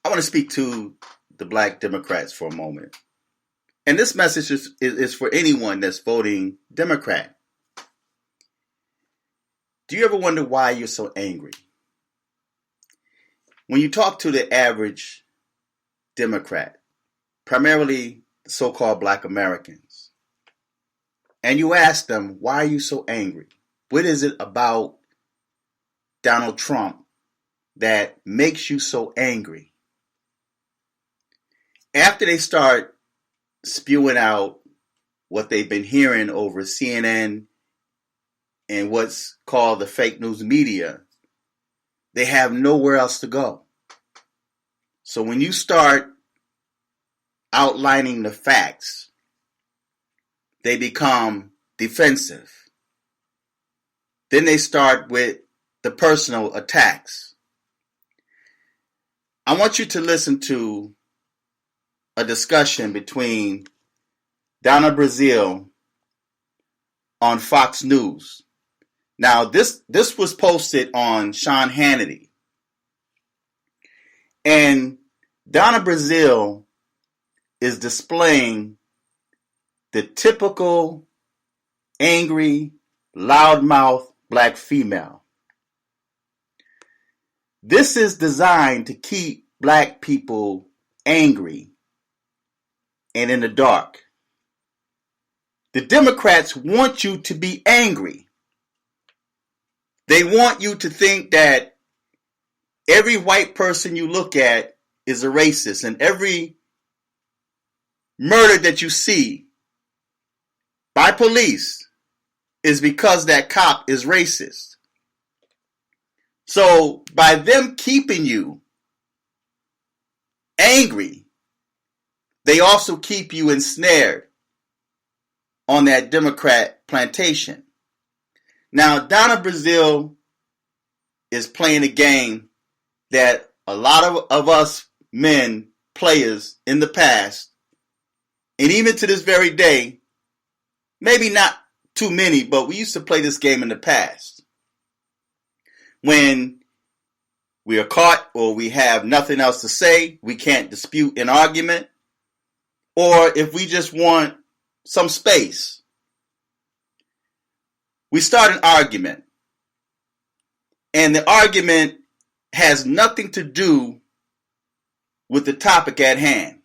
I want to speak to the black Democrats for a moment. And this message is for anyone that's voting Democrat. Do you ever wonder why you're so angry? When you talk to the average Democrat, primarily the so-called black Americans, and you ask them, why are you so angry? What is it about Donald Trump that makes you so angry? After they start spewing out what they've been hearing over CNN and what's called the fake news media, they have nowhere else to go. So when you start outlining the facts, they become defensive. Then they start with the personal attacks. I want you to listen to a discussion between Donna Brazile on Fox News. Now, this was posted on Sean Hannity. And Donna Brazile is displaying the typical angry, loudmouth black female. This is designed to keep black people angry and in the dark. The Democrats want you to be angry. They want you to think that every white person you look at is a racist, and every murder that you see by police is because that cop is racist. So by them keeping you angry, they also keep you ensnared on that Democrat plantation. Now, Donna Brazile is playing a game that a lot of us men, players in the past, and even to this very day, maybe not too many, but we used to play this game in the past. When we are caught or we have nothing else to say, we can't dispute an argument, or if we just want some space, we start an argument, and the argument has nothing to do with the topic at hand.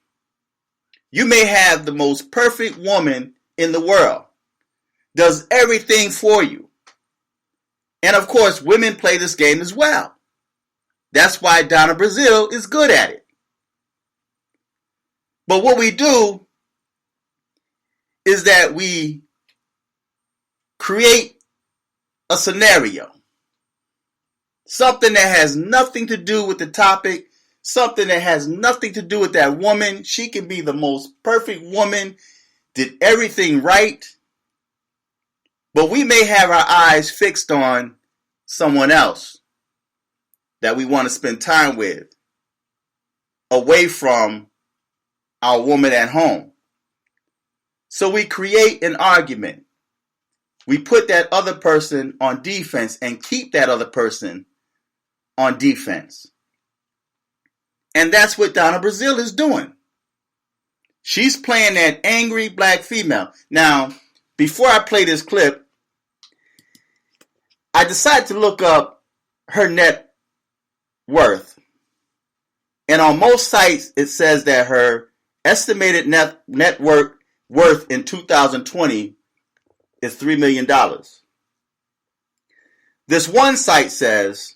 You may have the most perfect woman in the world, does everything for you. And of course, women play this game as well. That's why Donna Brazile is good at it. But what we do is that we create a scenario, something that has nothing to do with the topic, something that has nothing to do with that woman. She can be the most perfect woman, did everything right, but we may have our eyes fixed on someone else that we want to spend time with, away from our woman at home. So we create an argument. We put that other person on defense and keep that other person on defense. And that's what Donna Brazile is doing. She's playing that angry black female. Now, before I play this clip, I decided to look up her net worth. And on most sites, it says that her estimated net worth in 2020 is $3 million. This one site says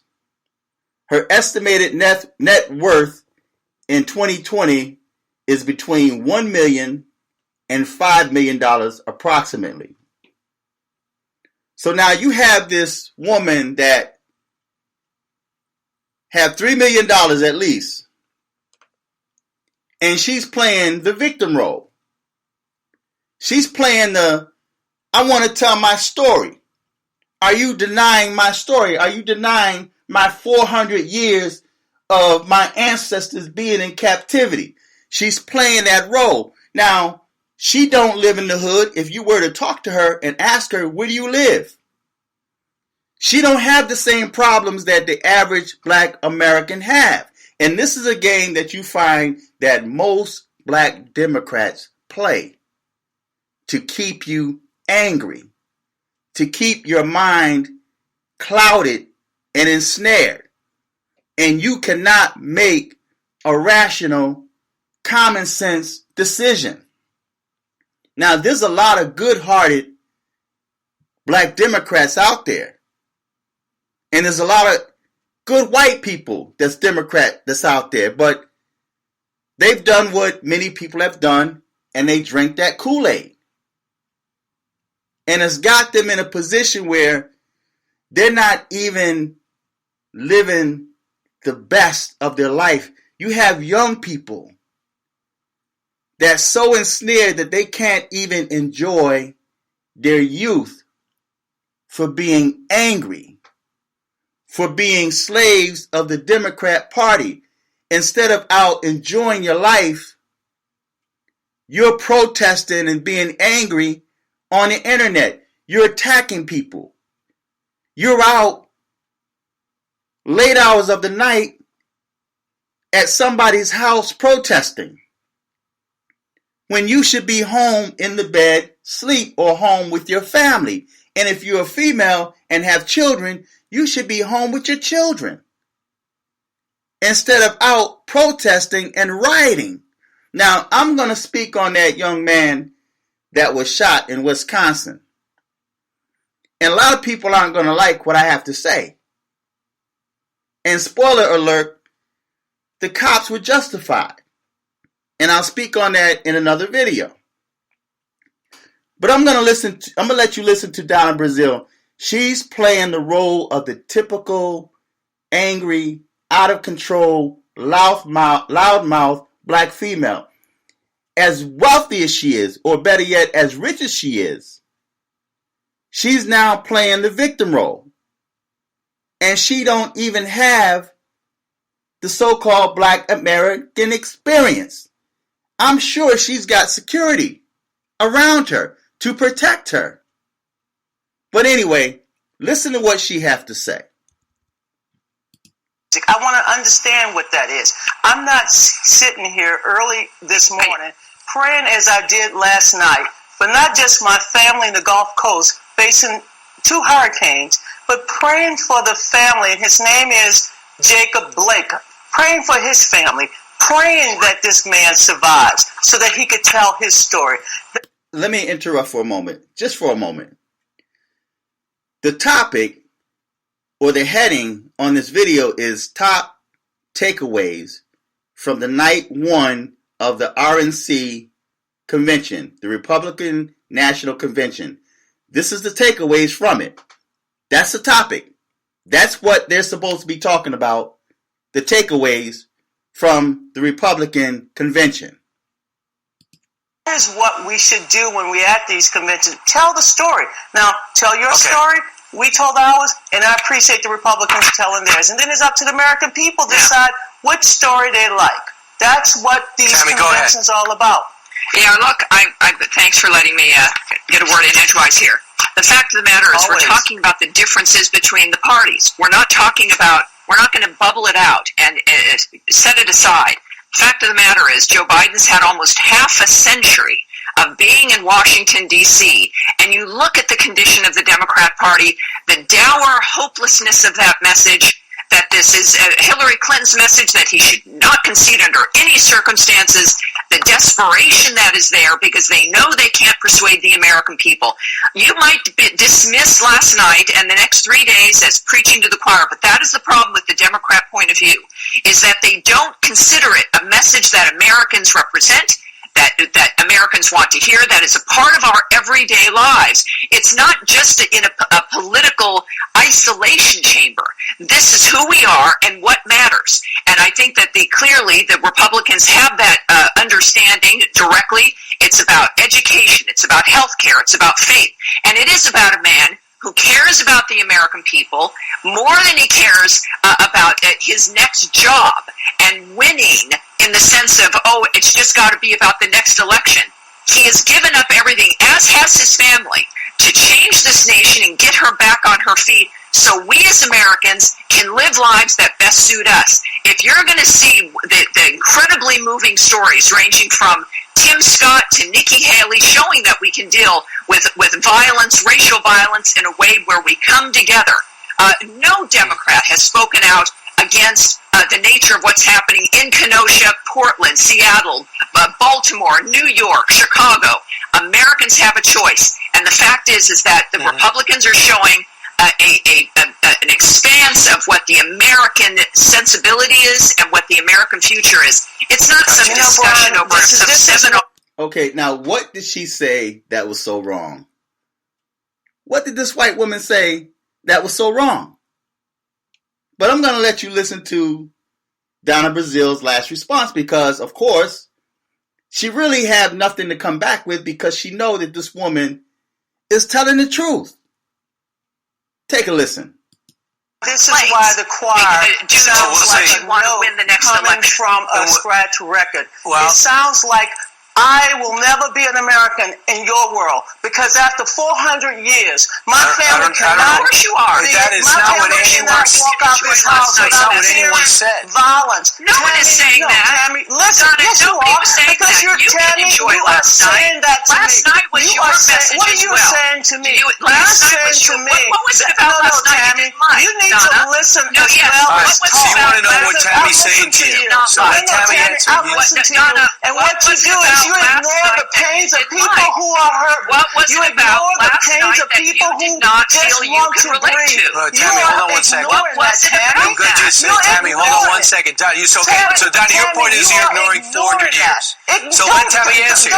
her estimated net worth in 2020 is between $1 million and $5 million approximately. So now you have this woman that have $3 million at least, and she's playing the victim role. She's playing I want to tell my story. Are you denying my story? Are you denying my 400 years of my ancestors being in captivity? She's playing that role. Now, she don't live in the hood. If you were to talk to her and ask her, where do you live? She don't have the same problems that the average black American have. And this is a game that you find that most black Democrats play to keep you angry, to keep your mind clouded and ensnared. And you cannot make a rational, common sense decision. Now, there's a lot of good-hearted black Democrats out there. And there's a lot of good white people that's out there. But they've done what many people have done, and they drink that Kool-Aid. And it's got them in a position where they're not even living the best of their life. You have young people that's so ensnared that they can't even enjoy their youth for being angry, for being slaves of the Democrat Party. Instead of out enjoying your life, you're protesting and being angry on the internet. You're attacking people. You're out late hours of the night at somebody's house protesting, when you should be home in the bed, sleep, or home with your family. And if you're a female and have children, you should be home with your children, instead of out protesting and rioting. Now, I'm going to speak on that young man that was shot in Wisconsin. And a lot of people aren't going to like what I have to say. And spoiler alert, the cops were justified. And I'll speak on that in another video. But I'm going to let you listen to Donna Brazile. She's playing the role of the typical angry, out of control, loudmouth black female. As wealthy as she is, or better yet, as rich as she is, she's now playing the victim role. And she don't even have the so-called black American experience. I'm sure she's got security around her to protect her. But anyway, listen to what she has to say. I want to understand what that is. I'm not sitting here early this morning praying as I did last night, but not just my family in the Gulf Coast facing 2 hurricanes, but praying for the family. And his name is Jacob Blake. Praying for his family, praying that this man survives so that he could tell his story. Let me interrupt for a moment, just for a moment. The topic or the heading on this video is Top Takeaways from the Night 1 of the RNC Convention, the Republican National Convention. This is the takeaways from it. That's the topic. That's what they're supposed to be talking about, the takeaways from the Republican Convention. Here's what we should do when we're at these conventions. Tell the story. Now, tell your story. We told ours, and I appreciate the Republicans telling theirs. And then it's up to the American people to decide which story they like. That's what these conventions are all about. Yeah, look, thanks for letting me get a word in edgewise here. The fact of the matter is we're talking about the differences between the parties. We're not going to bubble it out and set it aside. The fact of the matter is Joe Biden's had almost half a century of being in Washington, D.C., and you look at the condition of the Democrat Party, the dour hopelessness of that message, that this is Hillary Clinton's message that he should not concede under any circumstances, the desperation that is there because they know they can't persuade the American people. You might dismiss last night and the next 3 days as preaching to the choir, but that is the problem with the Democrat point of view, is that they don't consider it a message that Americans represent, that Americans want to hear, that is a part of our everyday lives. It's not just in a political isolation chamber. This is who we are and what matters. And I think that clearly the Republicans have that understanding directly. It's about education. It's about healthcare. It's about faith. And it is about a man who cares about the American people more than he cares about his next job and winning in the sense of, it's just got to be about the next election. He has given up everything, as has his family, to change this nation and get her back on her feet so we as Americans can live lives that best suit us. If you're going to see the incredibly moving stories ranging from Tim Scott to Nikki Haley showing that we can deal with violence, racial violence, in a way where we come together. No Democrat has spoken out against the nature of what's happening in Kenosha, Portland, Seattle, Baltimore, New York, Chicago. Americans have a choice. And the fact is that the Republicans are showing an expanse of what the American sensibility is and what the American future is. It's not some discussion over some seminal. Okay, now what did she say that was so wrong? What did this white woman say that was so wrong? But I'm going to let you listen to Donna Brazil's last response because, of course, she really had nothing to come back with because she knows that this woman is telling the truth. Take a listen. This is why the choir sounds like a note coming from a scratch record. It sounds like I will never be an American in your world because after 400 years, my family cannot. Of course you are. That is not what anyone walk out this house without fearing violence. No one is saying that. Tammy, listen, yes you are. Because you're Tammy, you are saying that to me. Last night was your message as well. What are you saying to me? Last night was your. What was it about last night? Tammy, you need to listen as well as talk. So you want to know what Tammy's saying to you? So let Tammy answer. I listen to you, and what you do is you ignore the pains of people who are hurt. You ignore the pains of people who just want to breathe. Tammy, hold on one second. I'm good to say, Tammy, hold on one second. So Donnie, your point is you're ignoring 400 years. So let Tammy answer.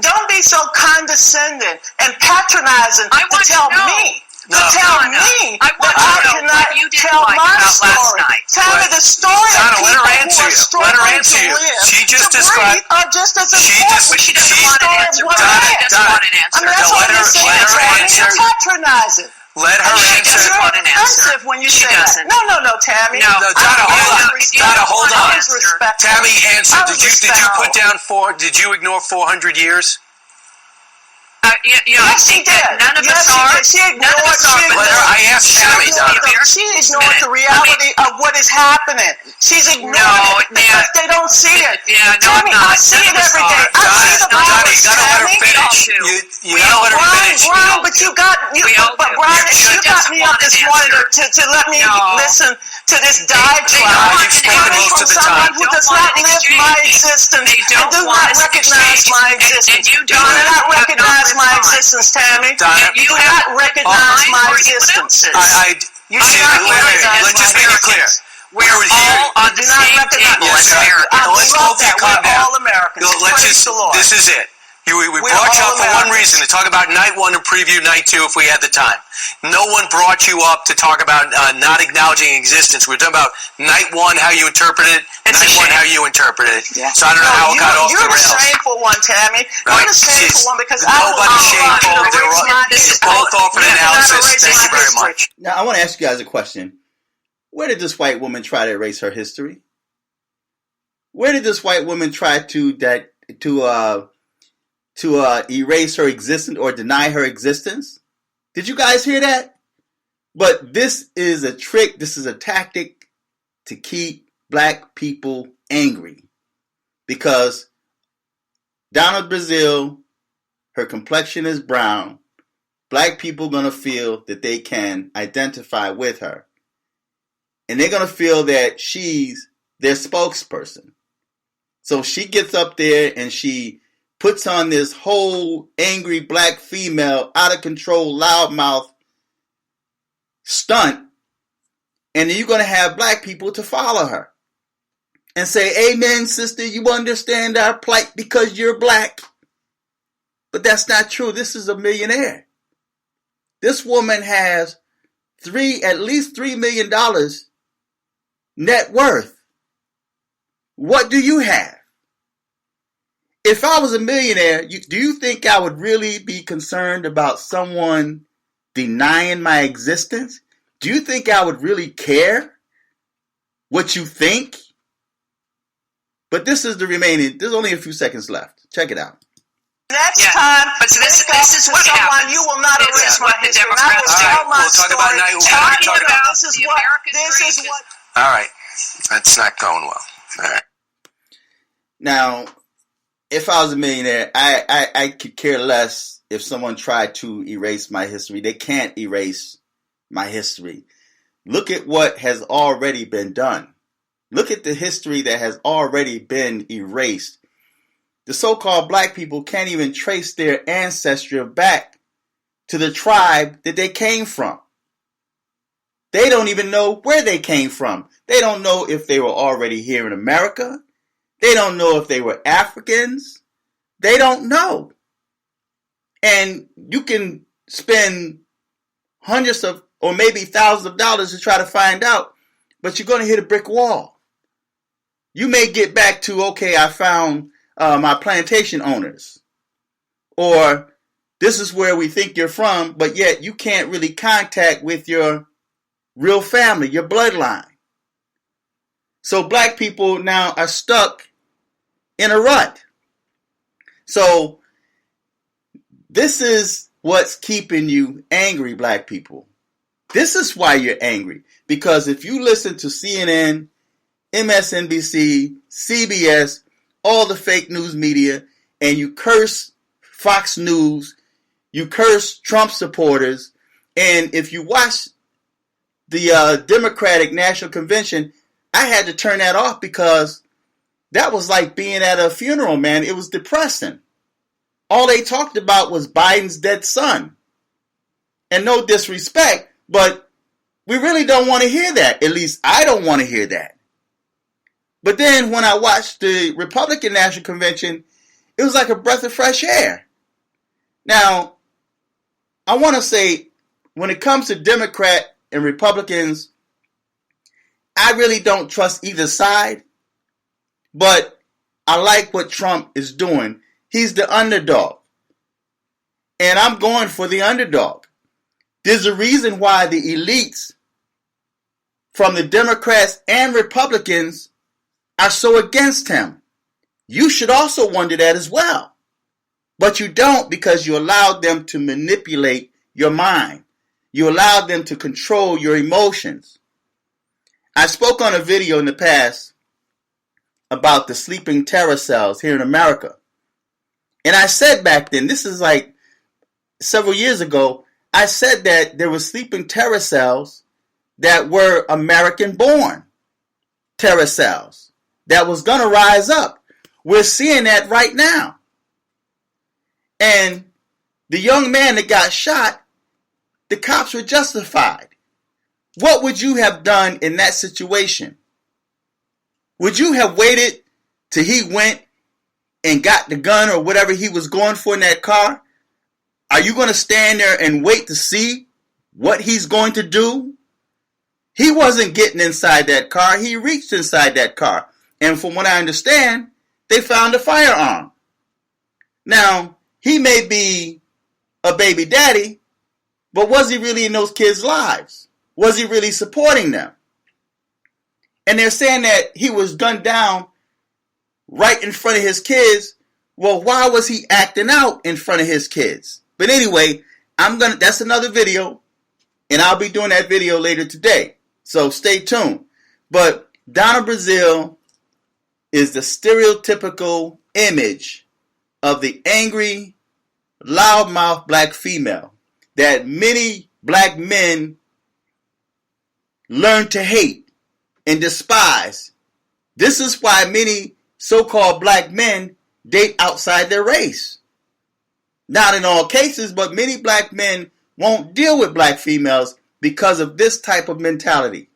Don't be so condescending and patronizing to tell me. Tell me that I cannot tell my story. Tell me the story of people who are struggling to live. She just described. Are just as important. She doesn't want an answer. She doesn't want an answer. I mean, that's what you're saying, Tammy. You're patronizing. Let her answer. You're offensive when you say that. No, Tammy. No, Donna, hold on. Tammy, answer. Did you put down Did you ignore 400 years? I think that none of us are. She ignored I asked Tammy. She ignored the reality of what is happening. She's ignoring it because they don't see it. Tammy, I see it every day. I see the violence, Tammy. You gotta let her finish. Brian, but you got me up this morning to let me listen to this diatribe coming from someone who does not live my existence and does not recognize my existence. You do not recognize my existence, Tammy. You do not recognize my existence. Let's just make it clear. We're all on the same table as Americans. Let's both calm down. We're all Americans. This is it. We brought you up for one reason, to talk about night one and preview night two if we had the time. No one brought you up to talk about not acknowledging existence. We were talking about night one, how you interpret it, night one, how you interpret it. Yeah. So I don't know how it got off the rails. You're the shameful one, Tammy. Right. You're the shameful one because nobody's shameful. This is both off an analysis. Thank you very much. Now, I want to ask you guys a question. Where did this white woman try to erase her history? Where did this white woman try to erase her existence or deny her existence? Did you guys hear that? But this is a trick. This is a tactic to keep black people angry. Because Donna Brazil, her complexion is brown. Black people are going to feel that they can identify with her. And they're going to feel that she's their spokesperson. So she gets up there and she puts on this whole angry black female, out of control, loudmouth stunt. And then you're going to have black people to follow her and say, amen, sister, you understand our plight because you're black. But that's not true. This is a millionaire. This woman has at least $3 million net worth. What do you have? If I was a millionaire, do you think I would really be concerned about someone denying my existence? Do you think I would really care what you think? But this is the remaining. There's only a few seconds left. Check it out. Next time, but so this is what happens. You will not this is what the Democrats do. We'll talk about night. This is what. All right, that's not going well. All right. Now, if I was a millionaire, I could care less if someone tried to erase my history. They can't erase my history. Look at what has already been done. Look at the history that has already been erased. The so-called black people can't even trace their ancestry back to the tribe that they came from. They don't even know where they came from. They don't know if they were already here in America. They don't know if they were Africans. They don't know. And you can spend hundreds of or maybe thousands of dollars to try to find out, but you're going to hit a brick wall. You may get back to, okay, I found my plantation owners, or this is where we think you're from, but yet you can't really contact with your real family, your bloodline. So black people now are stuck in a rut. So this is what's keeping you angry, black people. This is why you're angry. Because if you listen to CNN, MSNBC, CBS, all the fake news media, and you curse Fox News, you curse Trump supporters, and if you watch the Democratic National Convention, I had to turn that off because that was like being at a funeral, man. It was depressing. All they talked about was Biden's dead son. And no disrespect, but we really don't want to hear that. At least I don't want to hear that. But then when I watched the Republican National Convention, it was like a breath of fresh air. Now, I want to say, when it comes to Democrat and Republicans, I really don't trust either side. But I like what Trump is doing. He's the underdog. And I'm going for the underdog. There's a reason why the elites from the Democrats and Republicans are so against him. You should also wonder that as well. But you don't, because you allowed them to manipulate your mind. You allowed them to control your emotions. I spoke on a video in the past about the sleeping terror cells here in America. And I said back then, this is like several years ago, I said that there were sleeping terror cells that were American-born terror cells that was going to rise up. We're seeing that right now. And the young man that got shot, the cops were justified. What would you have done in that situation? Would you have waited till he went and got the gun or whatever he was going for in that car? Are you going to stand there and wait to see what he's going to do? He wasn't getting inside that car. He reached inside that car. And from what I understand, they found a firearm. Now, he may be a baby daddy, but was he really in those kids' lives? Was he really supporting them? And they're saying that he was gunned down right in front of his kids. Well, why was he acting out in front of his kids? But anyway, that's another video, and I'll be doing that video later today. So stay tuned. But Donna Brazile is the stereotypical image of the angry, loudmouth black female that many black men learn to hate and despise. This is why many so-called black men date outside their race. Not in all cases, but many black men won't deal with black females because of this type of mentality.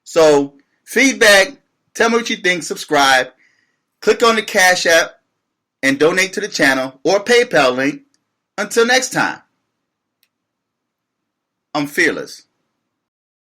So, feedback, tell me what you think, subscribe, click on the Cash App, and donate to the channel or PayPal link. Until next time, I'm fearless.